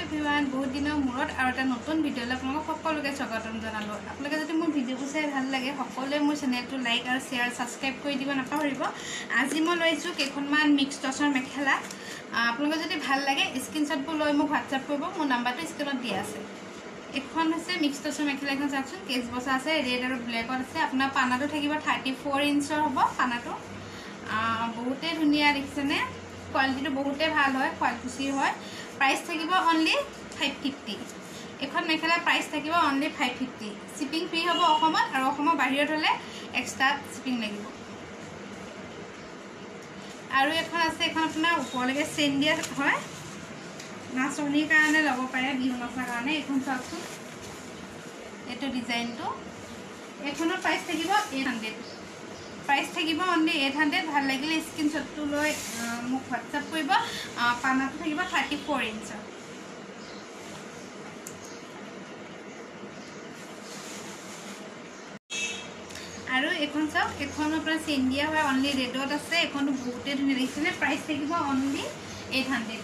Everyone বহুত দিনৰ মূৰত আৰু এটা নতুন ভিডিঅ'লৈ আপোনালোকক সকলোকে স্বাগতম জনালোঁ। আপোনালোকে যদি মোৰ ভিডিঅ'বোৰ চাই ভাল লাগে সকলোৱে মোৰ চেনেলটো লাইক আৰু শ্বেয়াৰ ছাবস্ক্ৰাইব কৰি দিব নাপাহৰিব। আজি মই লৈছোঁ কেইখনমান মিক্স টচৰ মেখেলা। আপোনালোকে যদি ভাল লাগে স্ক্ৰীনশ্বটবোৰ লৈ মোক হোৱাটছআপ কৰিব, মোৰ নাম্বাৰটো স্ক্ৰীনত দিয়া আছে। এখন হৈছে মিক্স টচৰ মেখেলা, এখন চাওকচোন কেচ বচা আছে, ৰেড আৰু ব্লেকত আছে। আপোনাৰ পানাটো থাকিব 34 ইঞ্চৰ হ'ব পানাটো। বহুতেই ধুনীয়া দেখিছেনে, কোৱালিটিটো বহুতেই ভাল হয়, শুৱালকুছিৰ হয়। প্ৰাইচ থাকিব অনলি 550। এখন মেখেলা প্ৰাইচ থাকিব অনলি 550। শ্বিপিং ফ্ৰী হ'ব অসমত, আৰু অসমৰ বাহিৰত হ'লে এক্সট্ৰা শ্বিপিং লাগিব। আৰু এখন আছে, এখন আপোনাৰ ওপৰলৈকে চেইন দিয়া হয়, নাচনীৰ কাৰণে ল'ব পাৰে, বিহু নচাৰ কাৰণে। এইখন চাওকচোন, এইটো ডিজাইনটো। এইখনৰ প্ৰাইচ থাকিব 800। প্ৰাইচ থাকিব অনলি 800। ভাল লাগিলে স্ক্ৰীনশ্বটটো লৈ মোক হোৱাটছআপ কৰিব। পানাটো থাকিব 34 ইঞ্চৰ। আৰু এখন চাওক, এখন আপোনাৰ চেইন দিয়া হয়, অনলি ৰেডত আছে। এখনো বহুতেই ধুনীয়া দেখিছেনে। প্ৰাইচ থাকিব অনলি 800।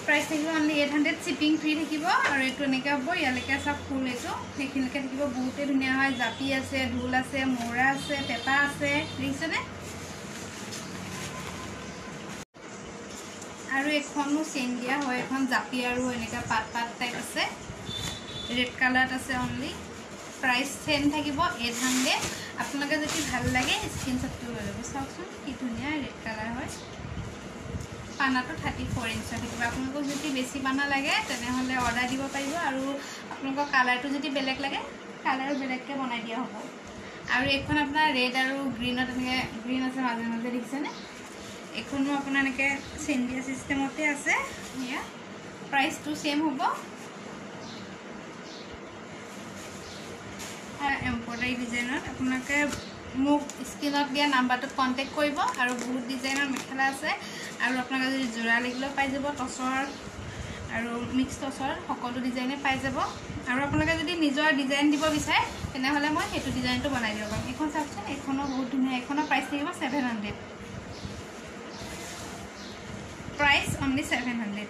প্ৰাইচ থাকিব অনলি 800। শ্বিপিং ফ্ৰী থাকিব। আৰু এইটো এনেকৈ হ'ব, ইয়ালৈকে চাওক ফুল, এইটো সেইখিনিলৈকে থাকিব, বহুতেই ধুনীয়া হয়। জাপি আছে, ঢোল আছে, মৌৰা আছে, পেঁপা আছে, দেখিছেনে। আৰু এখনো চেইন দিয়া হয়, এখন জাপি আৰু এনেকুৱা পাত পাত টাইপ আছে, ৰেড কালাৰত আছে অনলি। প্ৰাইচ চেইন থাকিব 800। আপোনালোকে যদি ভাল লাগে স্ক্ৰীনশ্বটটো লৈ ল'ব। চাওকচোন কি ধুনীয়া ৰেড কালাৰ হয়। পানাটো 34 ইঞ্চৰ থাকিব। আপোনালোকক যদি বেছি পানা লাগে তেনেহ'লে অৰ্ডাৰ দিব পাৰিব, আৰু আপোনালোকৰ কালাৰটো যদি বেলেগ লাগে কালাৰো বেলেগকৈ বনাই দিয়া হ'ব। আৰু এইখন আপোনাৰ ৰেড আৰু গ্ৰীণত, এনেকৈ গ্ৰীণ আছে মাজে মাজে, দেখিছেনে। এইখনো আপোনাৰ এনেকৈ চেইন দিয়া ছিষ্টেমতে আছে। এয়া প্ৰাইচটো ছেইম হ'ব। এম্ব্ৰইডাৰী ডিজাইনত আপোনালোকে মোক স্ক্ৰীনত দিয়া নাম্বাৰটোত কণ্টেক্ট কৰিব। আৰু বহুত ডিজাইনৰ মেখেলা আছে, আৰু আপোনালোকে যদি যোৰা লাগিলেও পাই যাব, টচৰ আৰু মিক্স টচৰ সকলো ডিজাইনে পাই যাব। আৰু আপোনালোকে যদি নিজৰ ডিজাইন দিব বিচাৰে তেনেহ'লে মই সেইটো ডিজাইনটো বনাই দিব পাৰিম। এইখন চাওকচোন, এইখনো বহুত ধুনীয়া। এইখনৰ প্ৰাইচ থাকিব 700। Price only 700।